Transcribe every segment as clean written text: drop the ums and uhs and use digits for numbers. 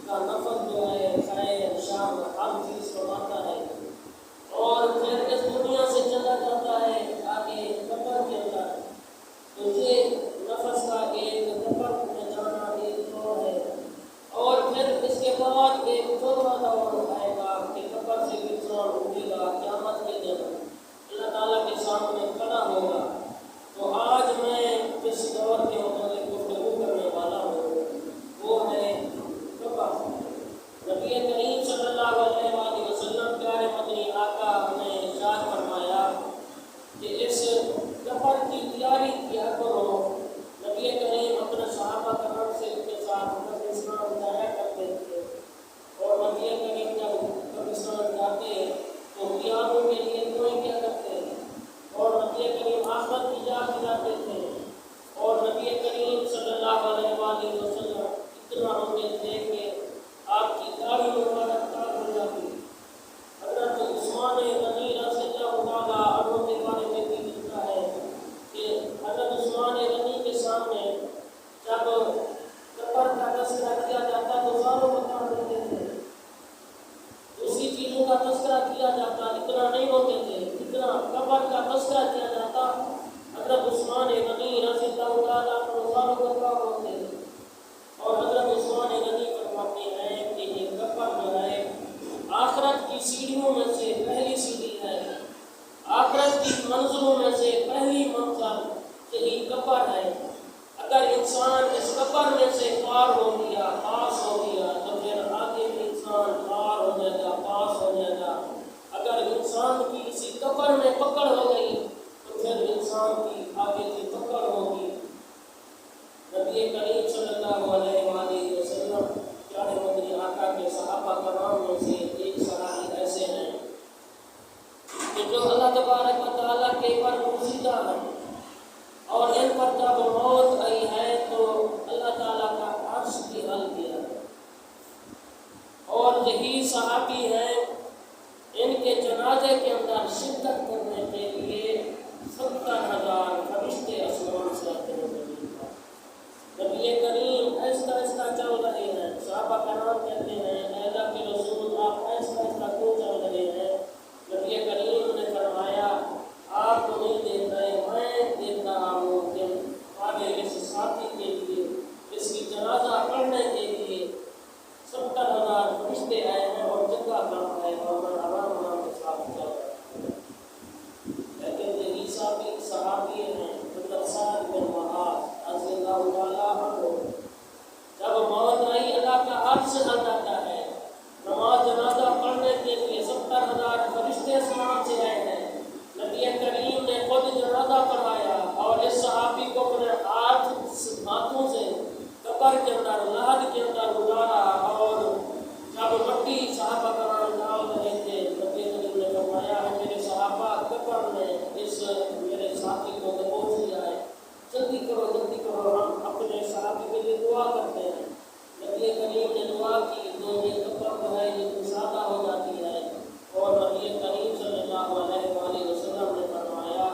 کا نفس جو ہے خیر شام ہر چیز کو کا دور آئے گا کہ قبر سے انسان اٹھے گا قیامت کے دن اللہ تعالیٰ کے سامنے کھڑا ہوگا۔ تو آج میں جس دور کے متعلق گفتگو کرنے والا ہوں وہ ہے قبر۔ نبی کریم صلی اللہ علیہ وآلہ وسلم پیارے مدنی آقا نے ارشاد فرمایا کہ اس قبر کی تیاری کیا کرو۔ نبی کریم اپنے صحابہ کرام سے کے ساتھ قبرستان جایا کرتے تھے، اور نبی کریم جب قبرستان جاتے تو قیاموں کے لیے دعائیں کیا کرتے، اور نبی کریم آخرت کی یاد دلاتے تھے، اور نبی کریم صلی اللہ علیہ وآلہ وسلم اتنا روتے تھے کہ آپ کی داڑھی مبارک تار ہو جاتی۔ حضرت عثمان غنی رضی اللہ تعالیٰ عنہ کے بارے میں بھی لکھا ہے کہ حضرت عثمان غنی کے سامنے جب قبر کا تذکرہ کیا جاتا تو ساروں بتا دیتے تھے، دوسری چیزوں کا تذکرہ کیا جاتا اتنا نہیں ہوتے تھے، اتنا قبر کا تذکرہ کیا جاتا حضرت عثمان غنی رضی اللہ تعالیٰ عنہ ساروں بتا ہوتے تھے۔ اور حضرت عثمان غنی فرماتے ہیں کہ یہ قبر جو ہے آخرت کی سیڑھیوں میں سے پہلی سیڑھی ہے، آخرت کی منزلوں میں سے پہلی منزل یہی قبر ہے۔ اگر انسان اس قبر میں سے پار ہو گیا، پاس ہو گیا، تو پھر آگے بھی انسان پار ہو جائے گا، پاس ہو جائے گا۔ اگر انسان کی اسی قبر میں پکڑ ہو گئی تو پھر انسان کی آگے کی پکڑ ہوگی۔ نبی کریم صلی اللہ علیہ وآلہ وسلم پیارے مدنی آقا کے صحابہ کرام میں سے ایک صحابی ایسے ہیں کہ جو اللہ تبارک و تعالیٰ کے پر پوشیدہ ہیں، اور ان پر جب موت آئی ہے تو اللہ تعالیٰ کا عرش بھی حل کیا ہے، اور یہی صحابی ہیں ان کے جنازے کے اندر شرکت کرنے کے لیے 70,000 فرشتے آسمان سے آتے ہیں۔ نبی کریم ایسا ایسا چل رہے ہیں، صحابہ کرام کہتے ہیں اے اللہ کے رسول آپ ایسا ایسا کیوں چل رہے ہیں؟ نبی کریم نے فرمایا آپ تو نہیں دیکھ رہے، میں دیکھ رہا ہوں کہ ہمارے اس ساتھی کے لیے، اس کی جنازہ پڑھنے کے لیے 70,000 فرشتے آئے ہیں اور جگہ کم ہے اور میں آرام کے ساتھ چل رہا ہوں۔ لیکن یہی صحابی ہیں حضرت سعد بن معاذ رضی اللہ تعالیٰ عنہ، جب موت آئی اللہ کا عرش ہل جاتا ہے، نماز جنازہ پڑھنے کے لیے 70,000 فرشتے آسمان سے آئے ہیں، نبی کریم نے خود جنازہ پڑھایا اور اس صحابی کو اپنے ہاتھوں سے قبر کے اندر لحد کے اندر گزارا، اور جب مٹی صحابہ کرام ڈال رہے تھے نبی کریم نے فرمایا میرے صحابہ قبر نے اس میرے ساتھی کو دبوچ لیا ہے، جلدی کرو ہم اپنے صحابی کے لیے دعا کرتے ہیں۔ نبی کریم نے دعا کی تو یہ قبر جو ہے یہ کشادہ ہو جاتی ہے، اور نبی کریم صلی اللہ علیہ وآلہ وسلم نے فرمایا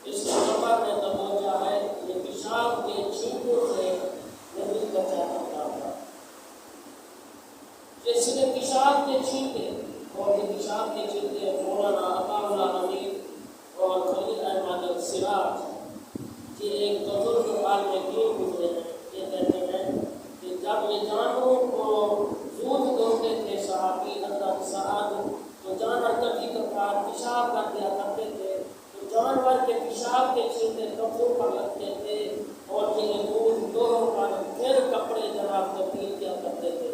اس قبر نے دبوچا ہے، یہ پیشاب کے چھینٹوں سے نہیں بچا کرتا تھا، یہ صرف پیشاب کے چھینٹے، اور یہ پیشاب کے چھینٹے مولانا عطا اللہ حمید اور خلیل احمد سراج یہ ایک بزرگ عالم دین گزرے ہیں، یہ کہتے ہیں کہ جب یہ جانوروں کو دودھ دوہتے تھے صحابی حضرت سعد، تو جانور کبھی کبھار پیشاب کر دیا کرتے تھے، تو جانور کے پیشاب کے چھینٹے کپڑوں پر لگتے تھے اور یہ دودھ دوہوں پر پھر کپڑے جناب تبدیل کیا کرتے تھے۔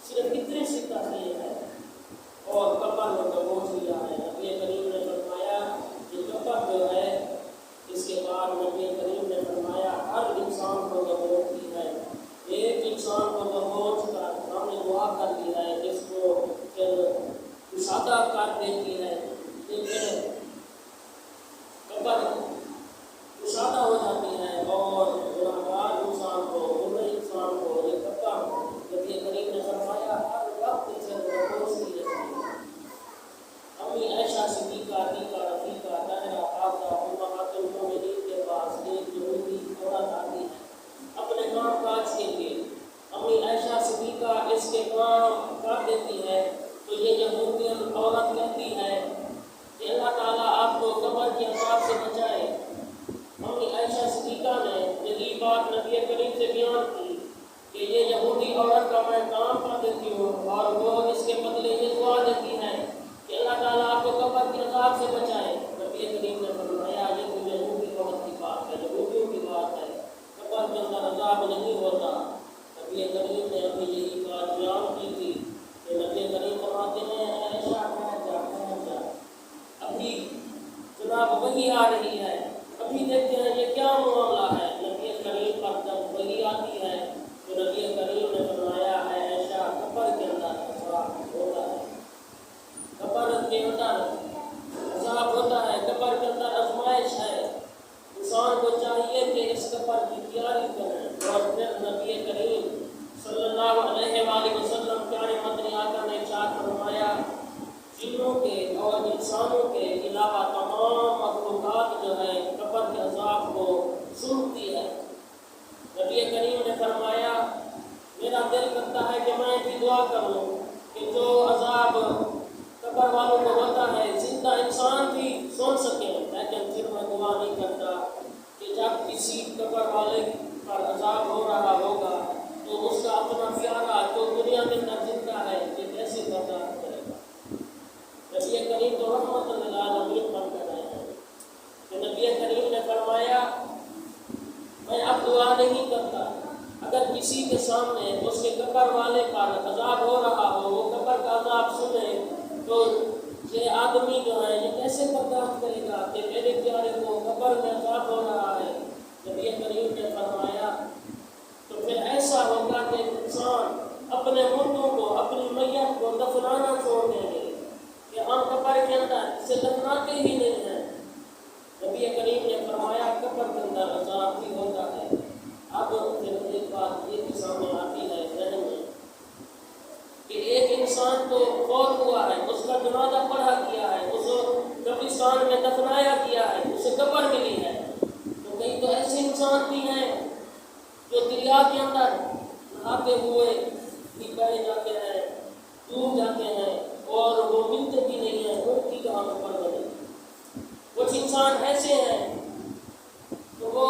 صرف اتنی سی تحریر ہے اور قبر میں دبوچ لیا ہے۔ نبی کریم نے فرمایا کہ قبر جو ہے اس کے بعد نبی کریم نے فرمایا ہر انسان کو دبوچتی ہے، ایک انسان کو دبوچ کر ہم نے دعا کر دی ہے جس کو پھر کشادہ کر دیتی ہے، لیکن قبر کشادہ ہو جاتی ہے اور گنہگار انسان کو، برے انسان کو یہ قبر نبی کریم نے فرمایا ہر وقت اسے دبوچ دی جاتی ہے۔ امی عائشہ صدیقہ رفیقہ طاہرہ حافظہ امہات المومنین کے پاس ایک یہودی عورت آتی ہے اپنے کام کاج کے لیے، امی عائشہ صدیقہ اس کے کام کر دیتی ہے تو یہ یہودی عورت کہتی ہے انسانوں کے علاوہ تمام مخلوقات جو ہے قبر کے عذاب کو سنتی ہے۔ نبی کریم نے فرمایا میرا دل کرتا ہے کہ میں بھی دعا کروں کہ جو عذاب قبر والوں کو ہوتا ہے زندہ انسان بھی سن سکیں، لیکن پھر میں دعا نہیں کرتا کہ جب کسی قبر والے پر عذاب ہو رہا ہوگا تو اس کا اپنا پیارا جو دنیا کے اندر زندہ ہے یہ کیسے برداشت کرے گا۔ نبی کریم تو رحمت للعالمین بن کر رہے ہیں کہ نبی کریم نے فرمایا میں اب دعا نہیں کرتا اگر کسی کے سامنے اس کے قبر والے پر عذاب ہو رہا ہو، وہ قبر کا عذاب سنے تو یہ آدمی جو ہے یہ کیسے برداشت کرے گا کہ میرے پیارے کو قبر میں عذاب ہو رہا ہے۔ نبی کریم نے فرمایا تو پھر ایسا ہوگا کہ انسان اپنے مردوں کو اپنی میت کو دفنانا چھوڑ دیں گے کہ ہم قبر کے اندر اسے دفناتے ہی نہیں ہیں۔ نبی کریم نے فرمایا قبر کے اندر عذاب بھی ہوتا ہے۔ اب پھر ایک بات یہ بھی سامنے آتی ہے ذہن میں کہ ایک انسان تو فوت ہوا ہے، اس کا جنازہ پڑھا گیا ہے، اس کو قبرستان میں دفنایا گیا ہے، اسے قبر ملی ہے، تو کئی تو ایسے انسان بھی ہیں جو دریا کے اندر نہاتے ہوئے بھی بہہ جاتے ہیں، ڈوب جاتے ہیں اور وہ ملتے بھی نہیں ہیں، ان کی کہاں قبر بنے۔ کچھ انسان ایسے ہیں تو وہ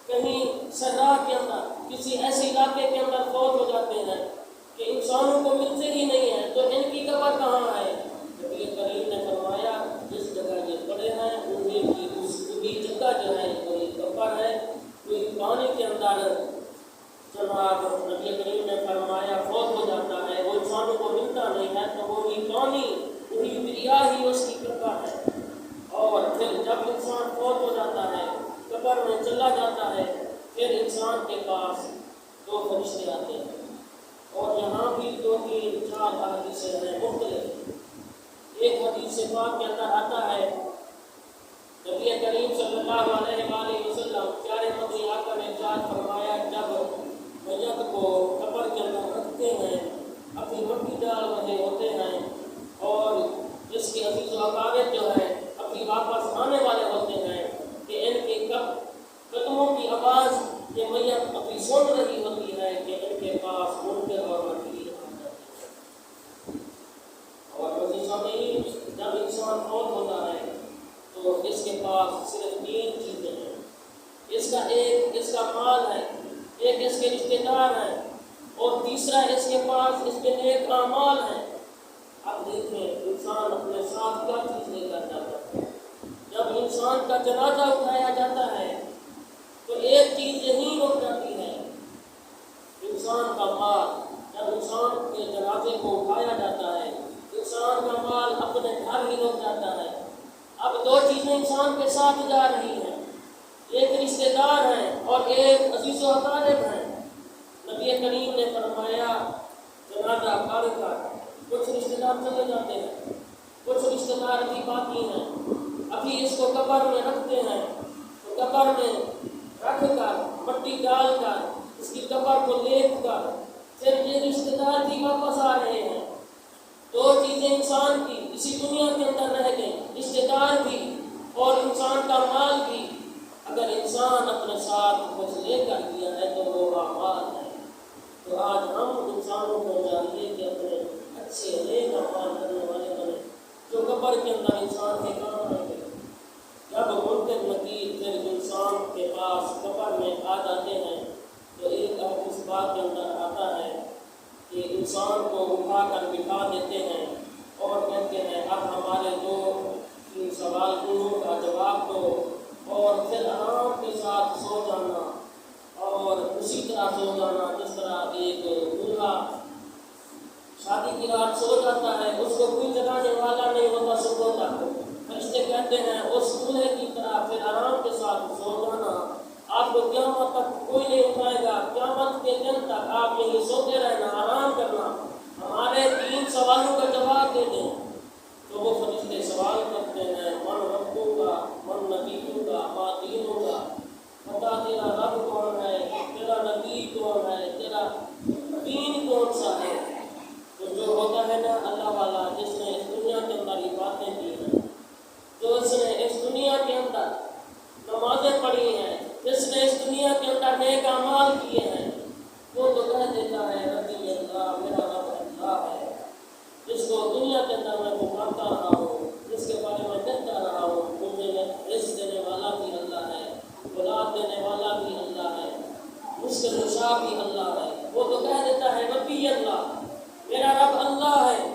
کہیں صحرا کے اندر کسی ایسے علاقے کے اندر فوت ہو جاتے ہیں کہ انسانوں کو ملتے ہی نہیں ہیں، تو ان کی قبر کہاں ہے؟ نبی کریم نے فرمایا جس جگہ یہ پڑے ہیں انہیں کی وہی جگہ جو ہے وہی قبر ہے۔ کوئی پانی کے اندر جناب نبی کریم نے فرمایا فوت ہو جاتا ہے، وہ انسانوں کو ملتا نہیں ہے تو وہی پانی وہی دریا ہی اس کی قبر ہے۔ اور پھر جب انسان فوت ہو جاتا ہے قبر میں چلا جاتا ہے پھر انسان کے پاس دو فرشتے آتے ہیں، اور یہاں بھی 2-3-4 حدیثیں ہیں مختلف۔ ایک حدیث پاک کے اندر آتا ہے نبی کریم صلی اللہ علیہ وآلہ وسلم پیارے مدنی آقا نے ارشاد فرمایا جب میت کو قبر کے اندر رکھتے ہیں اپنی مٹی ڈال رہے ہوتے ہیں اور جس کے عزیز و اقارب جو ہے ابھی واپس آنے والے ہوتے ہیں کہ ان کے قدموں کی آواز یہ میت ابھی سن رہی ہوتی ہے کہ ان کے پاس منکر اور نکیر آ جاتے ہیں۔ اور جب انسان فوت ہوتا ہے تو اس کے پاس صرف 3 چیزیں ہیں، اس کا مال ہے، ایک اس کے رشتے دار ہیں اور تیسرا اس کے پاس اس کے نیک اعمال ہیں۔ اب دیکھیں انسان اپنے ساتھ کیا چیز لے کر جاتا ہے۔ جب انسان کا جنازہ اٹھایا جاتا ہے تو ایک چیز یہی رک جاتی ہے انسان کا مال۔ جب انسان کے جنازے کو اٹھایا جاتا ہے انسان کا مال اپنے گھر ہی رک جاتا ہے۔ اب 2 چیزیں انسان کے ساتھ جا رہی ہیں، ایک رشتے دار ہیں اور ایک عزیز و اقارب ہیں۔ نبی کریم نے فرمایا جنازہ پڑھ کر کچھ رشتے دار چلے جاتے ہیں، کچھ رشتے دار بھی باقی ہیں، ابھی اس کو قبر میں رکھتے ہیں تو قبر میں رکھ کر مٹی ڈال کر اس کی قبر کو لیپ کر پھر یہ رشتے دار بھی واپس آ رہے ہیں۔ 2 چیزیں انسان کی اسی دنیا کے اندر رہ گئی، رشتے دار بھی اور انسان کا مال بھی۔ اگر انسان اپنے ساتھ کچھ لے کر دیا ہے تو وہ اعمال ہے۔ تو آج ہم انسانوں کو چاہیے کہ اپنے اچھے نیک اعمال کرنے والے بنے جو قبر کے اندر انسان کے کام آئیں گے۔ جب منکر نکیر پھر انسان کے پاس قبر میں آ جاتے ہیں تو ایک حدیث پاک کے اندر آتا ہے کہ انسان کو اٹھا کر بٹھا دیتے ہیں اور کہتے ہیں اب ہمارے 2-3 سوالوں کا جواب دو اور پھر آرام کے ساتھ سو جانا، اور اسی طرح سو جانا جس طرح ایک دولہا شادی کی رات سو جاتا ہے، اس کو کوئی جگانے والا نہیں ہوتا صبح تک۔ فرشتے کہتے ہیں اس دولہے کی طرح پھر آرام کے ساتھ سو جانا، آپ کو قیامت تک کوئی نہیں اٹھائے گا، قیامت کے دن تک آپ یہیں سوتے رہنا، آرام کرنا، ہمارے 3 سوالوں کا جواب دے دیں۔ تو وہ فرشتے سوال کرتے ہیں من ربکا من نبیکا ما دینکا، بتا تیرا رب کون ہے، تیرا نبی کون ہے، تیرا دین کون سا ہے۔ تو جو ہوتا ہے نا اللہ والا جس نے اس دنیا کے اندر یہ باتیں کی ہیں اندر نمازیں پڑھی ہیں، جس نے اس دنیا کے اندر نیک اعمال کیے ہیں، وہ تو کہہ دیتا ہے ربی اللہ، میرا رب اللہ ہے، جس کو دنیا کے اندر میں پکارتا رہا ہوں، جس کے بارے میں کہتا رہا ہوں، مجھے رزق دینے والا بھی اللہ ہے، اولاد دینے والا بھی اللہ ہے، مشکل کشا بھی اللہ ہے، وہ تو کہہ دیتا ہے ربی اللہ، میرا رب اللہ ہے۔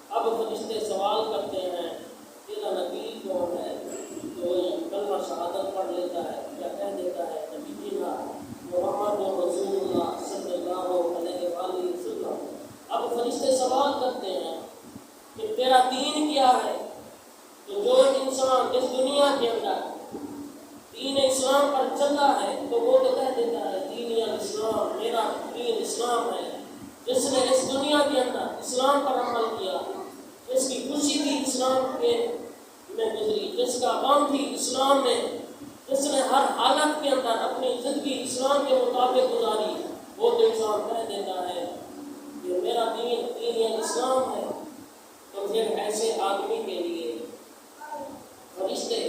اب فرشتے سوال کرتے ہیں تیرا نبی کون ہے؟ تو کلمہ شہادت پڑھ لیتا ہے، کیا کہہ دیتا ہے نبی محمد رسول اللہ صلی اللہ علیہ وآلہ وسلم۔ اب فرشتے سوال کرتے ہیں کہ تیرا دین کیا ہے؟ تو جو انسان اس دنیا کے اندر دین اسلام پر چلا ہے تو وہ تو کہہ دیتا ہے دین اسلام، میرا دین اسلام ہے۔ جس نے اس دنیا کے اندر اسلام پر عمل کیا، جس کی خوشی بھی اسلام میں گزری، جس کا غم بھی اسلام میں، جس نے ہر حالت کے اندر اپنی زندگی اسلام کے مطابق گزاری، وہ تو انسان کہہ دیتا ہے کہ میرا دین اسلام ہے۔ تو پھر ایسے آدمی کے لیے فرشتے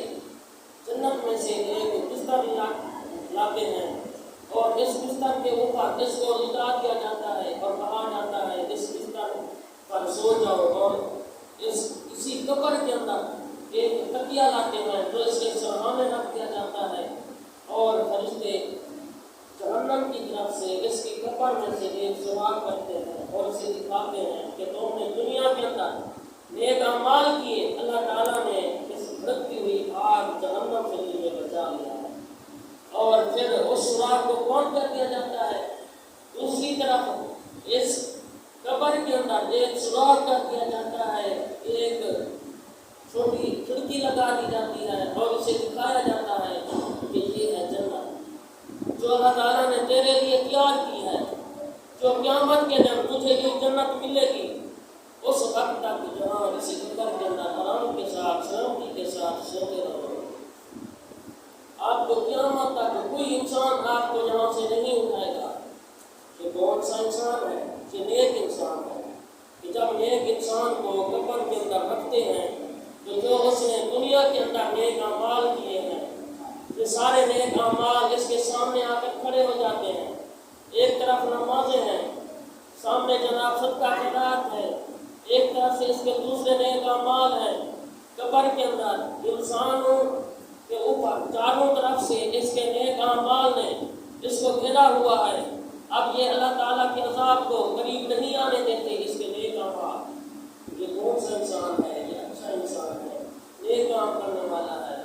جنت میں سے ایک بستر لاتے ہیں، اور اس بستر کے اوپر اس کو لٹا دیا جاتا ہے اور کہا جاتا ہے اس بستر پر سو جاؤ، اور اسی قبر کے اندر ایک تکیہ لاتے ہیں جو اس کے سرحانے رکھ دیا جاتا ہے، اور فرشتے جہنم کی طرف سے اس کی قبر میں سے ایک سوراخ کرتے ہیں اور اسے دکھاتے ہیں کہ تم نے دنیا کے اندر نیک اعمال کیے، اللہ تعالیٰ نے اس بھڑکتی ہوئی آگ جہنم سے تمہیں بچا لیا ہے۔ اور پھر اس سوراخ کو کون کر دیا جاتا ہے؟ دوسری طرف اس قبر کے اندر ایک سوراخ کر دیا جاتا ہے، ایک چھوٹی کھڑکی لگا دی جاتی ہے اور اسے دکھایا جاتا ہے کہ یہ ہے جنت جو اللہ تعالیٰ نے تیرے لیے تیار کی ہے، جو قیامت کے دن تجھے یہ جنت ملے گی۔ اس وقت تک جہاں اسی قبر کے اندر آرام کے ساتھ سلامتی کے ساتھ سوتے رہو، آپ کو قیامت تک کوئی انسان آپ کو یہاں سے نہیں اٹھائے گا۔ یہ کون سا انسان ہے؟ یہ نیک انسان ہے کہ جب نیک انسان کو قبر کے اندر رکھتے ہیں تو جو اس نے دنیا کے اندر نیک اعمال کیے ہیں، یہ سارے نیک اعمال اس کے سامنے آ کر کھڑے ہو جاتے ہیں۔ ایک طرف نمازیں ہیں، سامنے جناب صدقہ خیرات ہے، ایک طرف سے اس کے دوسرے نیک اعمال ہیں۔ قبر کے اندر انسانوں کے اوپر چاروں طرف سے اس کے نیک اعمال نے اس کو گھیرا ہوا ہے۔ اب یہ اللہ تعالیٰ کے عذاب کو قریب نہیں آنے دیتے اس کے نیک اعمال۔ یہ کون سا انسان ہے؟ یہ اچھا انسان ہے، نیک کام کرنے والا ہے۔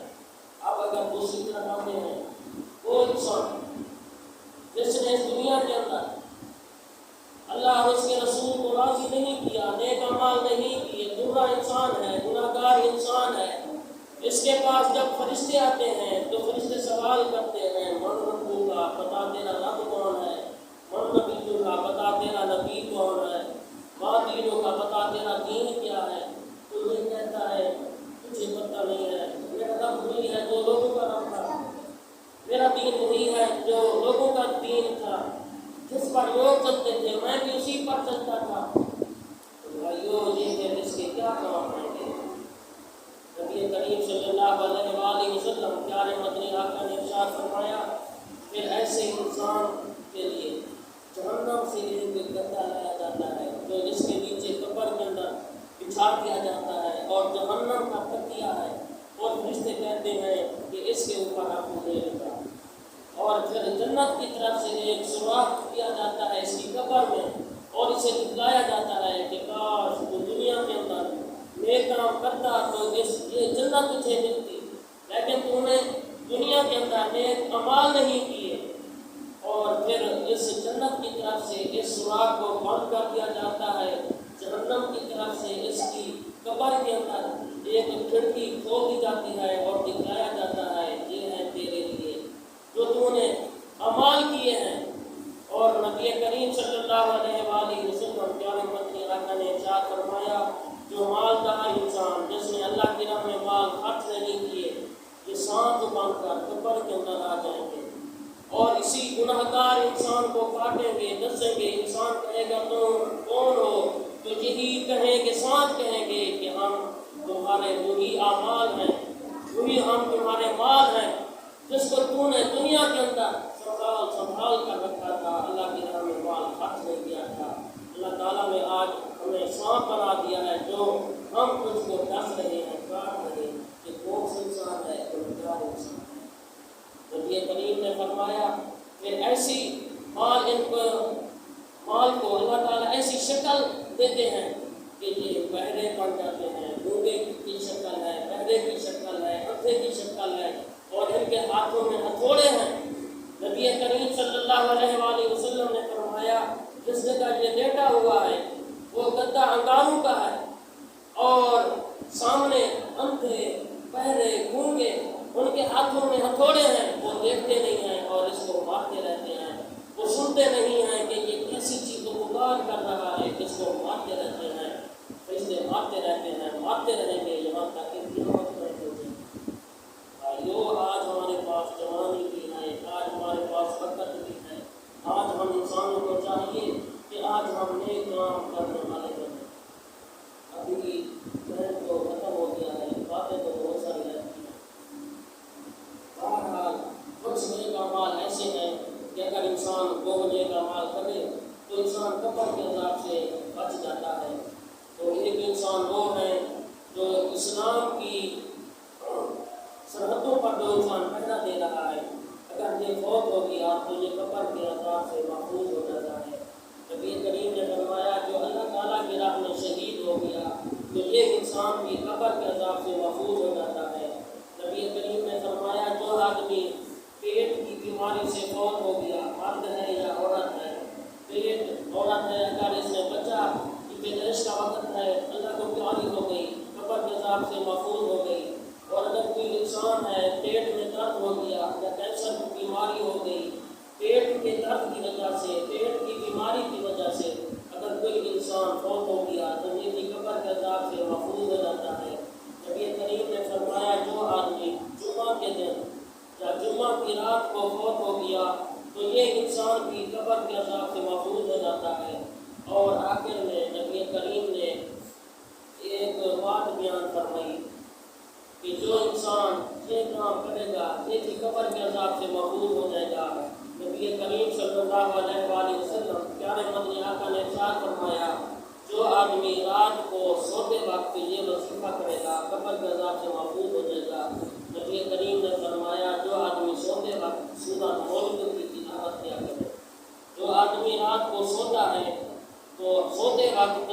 اب اگر دوسری طرف آتے ہیں، وہ انسان جس نے اس دنیا کے اندر اللہ اور اس کے رسول کو راضی نہیں کیا، نیک اعمال نہیں کیے، برا انسان ہے، گناہ گار انسان ہے، اس کے پاس جب فرشتے آتے ہیں تو فرشتے سوال کرتے ہیں من ربو کا، بتا تیرا رب کون ہے، من نبی کا، بتا تیرا نبی کون ہے، ما دینوں کا، بتا تیرا دین کیا ہے۔ تو یہ کہتا ہے مجھے پتہ نہیں ہے، میرا رب وہی ہے جو لوگوں کا رب تھا، میرا دین وہی ہے جو لوگوں کا دین تھا، جس پر لوگ چلتے تھے میں بھی اسی پر چلتا تھا۔ بھائیو یہ ہے اس کے کیا کام ہیں گے؟ نبی کریم صلی اللہ علیہ وآلہ وسلم پیارے مدنی آقا نے ارشاد فرمایا پھر ایسے انسان کے لیے جہنم سے ایک گدا لایا جاتا ہے جو جس کے نیچے قبر کے اندر بچھا دیا جاتا ہے اور جہنم کا تکیہ ہے، اور فرشتے کہتے ہیں کہ اس کے اوپر آپ کو لے لگا، اور پھر جنت کی طرف سے ایک سوراخ کیا جاتا ہے اس کی قبر میں، اور اسے دکھلایا جاتا ہے کہ کاش وہ دنیا کے اندر نیک کام کرتا تو یہ جنت تجھے ملتی، لیکن تو نے دنیا کے اندر نیک اعمال نہیں کیے۔ اور پھر اس جنت کی طرف سے اس سوراخ کو بند کر دیا جاتا ہے، جہنم کی طرف سے اس کی قبر کے اندر ایک کھڑکی کھول دی جاتی ہے اور دکھلایا جاتا ہے یہ ہے تیرے لیے جو تو نے اعمال کیے ہیں۔ اور نبی کریم صلی اللہ علیہ وآلہ وسلم پیارے مدنی آقا نے ارشاد فرمایا جو مالدار انسان جس نے اللہ کی راہ میں مال خرچ نہیں کیے، یہ سانپ بن کر قبر کے اندر آ جائیں گے اور اسی گناہ گار انسان کو کاٹیں گے، ڈسیں گے۔ انسان کہے گا تم کون ہو؟ تو یہی کہیں گے، سانپ کہیں گے کہ ہم تمہارے وہی اعمال ہیں وہی ہم تمہارے مال ہیں جس کو تو نے دنیا کے اندر سنبھال کر رکھا تھا، اللہ کی راہ میں مال خرچ نہیں کیا تھا۔ اللہ تعالیٰ نے آج ہمیں سانپ بنا دیا ہے جو ہم اس کو ڈس رہے ہیں، کاٹ رہے ہیں کہ کون سا انسان ہے، گنہگار انسان ہے۔ نبی کریم نے فرمایا کہ ایسی مال کو اللہ تعالیٰ ایسی شکل دیتے ہیں کہ یہ بہرے بن جاتے ہیں، گونگے کی شکل ہے، بہرے کی شکل ہے، اندھے کی شکل ہے، اور ان کے ہاتھوں میں ہتھوڑے ہیں۔ نبی کریم صلی اللہ علیہ وآلہ وسلم نے فرمایا جس جگہ یہ لیٹا ہوا ہے وہ گدا انگاروں کا ہے، اور سامنے اندھے بہرے گونگے، ان کے ہاتھوں میں ہتھوڑے ہیں، وہ دیکھتے نہیں ہیں اور اس کو مارتے رہتے ہیں، وہ سنتے نہیں ہیں کہ یہ کیسی چیز کو پکار کر رہا ہے، اس کو مارتے رہتے ہیں، فرشتے مارتے رہتے ہیں، مارتے رہیں گے یہاں تک کہ قیامت قائم ہو جائے۔ بھائیو، آج ہمارے پاس جوانی بھی ہے، آج ہمارے پاس برکت بھی ہے، آج ہم انسانوں کو چاہیے کہ آج ہم نیک کام کرنے والے بنیں۔ ابھی ٹرین تو ختم ہو گیا ہے، باتیں تو بہت ساری رہتی ہیں۔ بہرحال کچھ نیک اعمال ایسے ہیں کہ اگر انسان وہ نیک اعمال کرے تو انسان قبر کے عذاب سے بچ جاتا ہے۔ تو ایک انسان وہ ہے جو اسلام کی سرحدوں پر جو انسان پہرا دے رہا ہے، اگر یہ فوت ہو گیا تو یہ قبر کے عذاب سے محفوظ ہو جاتا ہے۔ نبی کریم نے فرمایا جو اللہ تعالیٰ کی راہ میں شہید ہو گیا تو یہ انسان بھی قبر کے عذاب سے محفوظ ہو جاتا ہے۔ نبی کریم نے فرمایا جو آدمی پیٹ کی بیماری سے فوت ہو گیا، مرد ہے یا عورت ہے، پیٹ عورت ہے، اگر اس میں بچہ کی پیدائش کا وقت ہے، اللہ کو پیاری ہو گئی، قبر کے عذاب سے محفوظ ہو گئی، اور اگر کوئی انسان ہے پیٹ میں درد ہو گیا یا کینسر کی بیماری ہو گئی، پیٹ کے درد کی وجہ سے، پیٹ کی بیماری کی وجہ سے اگر کوئی انسان فوت ہو گیا تو یہ بھی قبر کے عذاب سے محفوظ ہو جاتا ہے۔ نبی کریم نے فرمایا جو آدمی جمعہ کے دن یا جمعہ کی رات کو فوت ہو گیا تو یہ انسان بھی قبر کے عذاب سے محفوظ ہو جاتا ہے۔ اور آخر میں نبی کریم نے ایک بات بیان فرمائی کہ جو انسان یہ کام کرے گا یہ بھی قبر کے عذاب سے محفوظ ہو جائے گا۔ نبی کریم صلی اللہ علیہ وآلہ وسلم پیارے مدنی آقا نے ارشاد فرمایا جو آدمی رات کو سوتے وقت یہ وظیفہ کرے گا قبر کے عذاب سے محفوظ ہو جائے گا۔ نبی کریم نے فرمایا جو آدمی سوتے وقت سورۃ ملک کی تلاوت کیا کرے، جو آدمی رات کو سوتا ہے تو سوتے وقت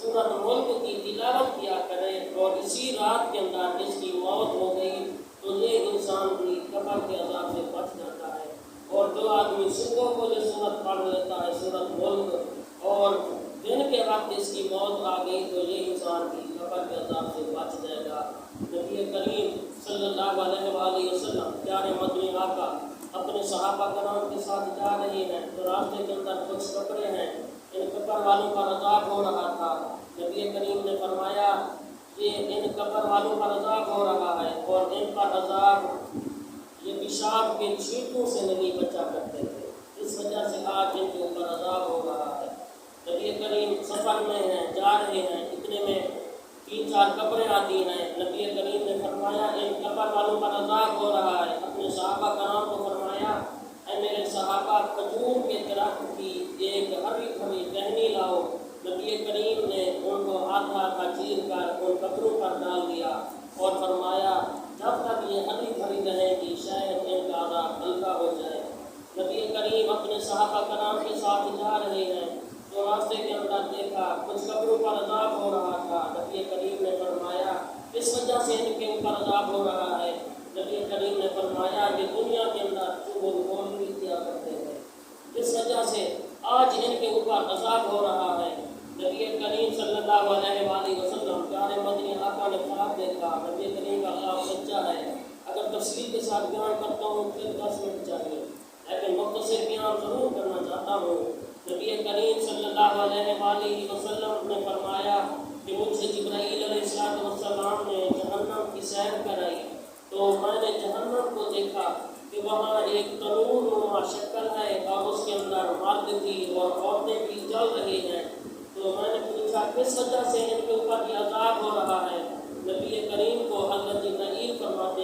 سورۃ ملک کی تلاوت کیا کرے، اور اسی رات کے اندر اس کی موت ہو گئی تو یہ انسان بھی قبر کے عذاب سے بچ جاتا ہے۔ اور جو آدمی صبح کو یہ سورت پڑھ لیتا ہے سورۃ ملک، اور دن کے وقت اس کی موت آ گئی تو یہ انسان بھی قبر کے عذاب سے بچ جائے گا۔ نبی کریم صلی اللہ علیہ وآلہ وسلم پیارے مدنی آقا اپنے صحابہ کرام کے ساتھ جا رہے ہیں تو راستے کے اندر کچھ قبریں ہیں، ان قبر والوں پر عذاب ہو رہا تھا۔ نبی کریم نے فرمایا یہ ان قبر والوں پر عذاب ہو رہا ہے، اور ان پر عذاب یہ پیشاب کے چھینٹوں سے نہیں بچا کرتے تھے، اس وجہ سے آج ان کے اوپر عذاب ہو رہا ہے۔ نبی کریم سفر میں ہیں، جا رہے ہیں، اتنے میں 3-4 قبریں آتی ہیں۔ نبی کریم نے فرمایا ان قبر والوں پر عذاب ہو رہا ہے۔ اپنے صحابہ کرام کو فرمایا اے میرے صحابہ کھجور کے درخت کی ایک ہری بھری ٹہنی لاؤ۔ نبی کریم نے ان کو آدھا آدھا چیر کر ان قبروں پر ڈال دیا اور فرمایا جب تک یہ ہری بھری رہے گی شاید ان کا عذاب ہلکا ہو جائے۔ نبی کریم اپنے صحابہ کرام کے ساتھ جا رہے ہیں تو راستے کے اندر دیکھا کچھ قبروں پر عذاب ہو رہا تھا۔ نبی کریم نے فرمایا اس وجہ سے ان کے اوپر عذاب ہو رہا ہے۔ نبی کریم نے فرمایا کہ دنیا کے اندر چغل خوری کیا کرتے ہیں، اس وجہ سے آج ان کے اوپر عذاب ہو رہا ہے۔ نبی کریم صلی اللہ علیہ وآلہ وسلم پیارے مدنی آقا نے خواب دیکھا۔ نبی کریم کا خواب سچا ہے، اگر تفصیل کے ساتھ بیان کرتا ہوں پھر 10 منٹ چاہیے، لیکن مختصر بیان ضرور کرنا چاہتا ہوں۔ نبی کریم صلی اللہ علیہ وآلہ وسلم نے فرمایا کہ مجھ سے جبرائیل علیہ السلام نے جہنم کی سیر کرائی تو میں نے جہنم کو دیکھا کہ وہاں ایک تنور نما شکل ہے اور اس کے اندر مرد بھی اور عورتیں بھی جل رہی ہیں۔ تو میں نے پوچھا کس وجہ سے ان کے اوپر یہ عذاب ہو رہا ہے؟ نبی کریم کو حضرت جبرائیل فرماتے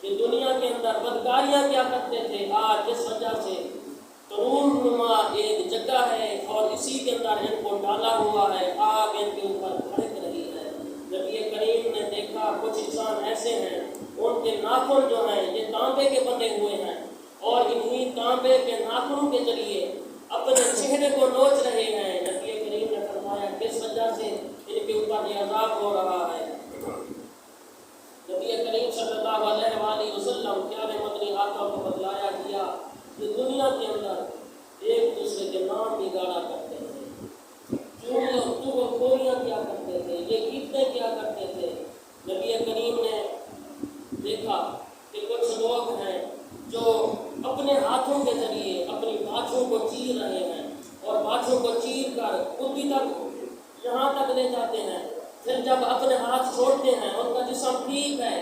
کہ دنیا کے اندر بدکاریاں کیا کرتے تھے، آج اس وجہ سے ترون نما ایک جگہ ہے اور اسی کے اندر ان کو ڈالا ہوا ہے، آگ ان کے اوپر بھڑک رہی ہے۔ نبی کریم نے دیکھا کچھ انسان ایسے ہیں، ان کے ناخن جو ہیں یہ تانبے کے بنے ہوئے ہیں اور انہی تانبے کے ناخنوں کے ذریعے اپنے چہرے کو نوچ رہے ہیں۔ نبی کریم نے فرمایا کس وجہ سے ان کے اوپر یہ عذاب ہو رہا ہے۔ نبی کریم صلی اللہ علیہ وآلہ وسلم پیارے مدنی آقا کو بتلایا گیا کہ دنیا کے اندر ایک دوسرے کے نام بگاڑا کرتے تھے، چغل خوریاں کیا کرتے تھے، یہ گیتیں کیا کرتے تھے۔ نبی کریم نے دیکھا کہ کچھ لوگ ہیں جو اپنے ہاتھوں کے ذریعے اپنی باچھوں کو چیر رہے ہیں اور باچھوں کو چیر کر کتی تک یہاں تک لے جاتے ہیں، پھر جب اپنے ہاتھ چھوڑتے ہیں ان کا جسم ٹھیک ہے،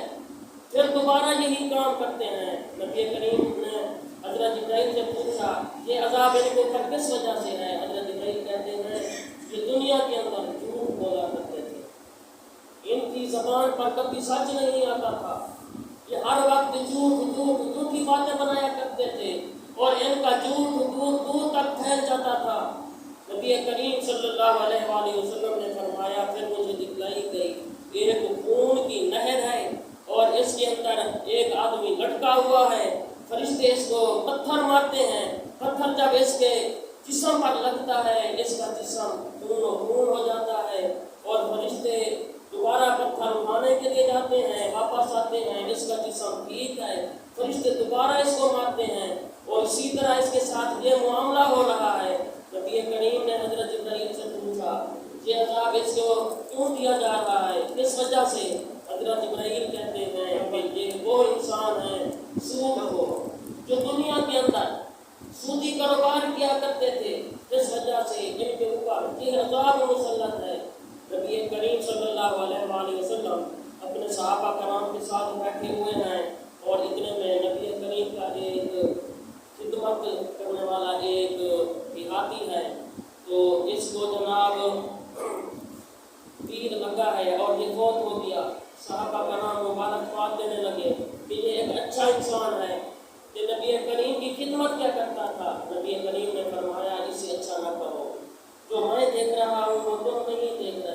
پھر دوبارہ یہی کام کرتے ہیں۔ نبی کریم نے حضرت جبرائیل سے پوچھا یہ عذاب ان کو پر کس وجہ سے ہے؟ حضرت جبرائیل کہتے ہیں کہ دنیا کے اندر جھوٹ بولا کرتے تھے، ان کی زبان پر کبھی سچ نہیں آتا تھا، یہ ہر وقت جھوٹی باتیں بنایا کرتے تھے اور ان کا جھوٹ دور تک پھیل جاتا تھا۔ نبی کریم صلی اللہ علیہ وآلہ وسلم نے فرمایا پھر مجھے دکھلائی گئی ایک خون کی نہر ہے اور اس کے اندر ایک آدمی لٹکا ہوا ہے، فرشتے اس کو پتھر مارتے ہیں، پتھر جب اس کے جسم پر لگتا ہے اس کا جسم خون و خون ہو جاتا ہے اور فرشتے دوبارہ پتھر اٹھانے کے لیے جاتے ہیں، واپس آتے ہیں، اس کا جسم ٹھیک ہے، فرشتے دوبارہ اس کو مارتے ہیں اور اسی طرح اس کے ساتھ یہ معاملہ ہو رہا ہے۔ نبی کریم نے حضرت جبرائیل سے پوچھا یہ عذاب اس کو کیوں دیا جا رہا ہے، کس وجہ سے؟ حضرت جبرائیل کہتے ہیں کہ یہ وہ انسان ہیں سود ہو جو دنیا کے اندر سودی کاروبار کیا کرتے تھے، اس وجہ سے ان کے اوپر یہ عذاب مسلط ہے۔ نبی کریم صلی اللہ علیہ وآلہ وسلم اپنے صحابہ کرام کے ساتھ بیٹھے ہوئے ہیں اور اتنے میں نبی کریم کا ایک خدمت کرنے والا ایک دیہاتی ہے، تو اس کو جناب تیر لگا ہے اور یہ فوت ہو گیا۔ صحابہ کرام مبارکباد دینے لگے کہ یہ ایک اچھا انسان ہے کہ نبی کریم کی خدمت کیا کرتا تھا۔ نبی کریم نے فرمایا اسے اچھا نہ کرو، جو میں دیکھ رہا ہوں وہ تم نہیں دیکھ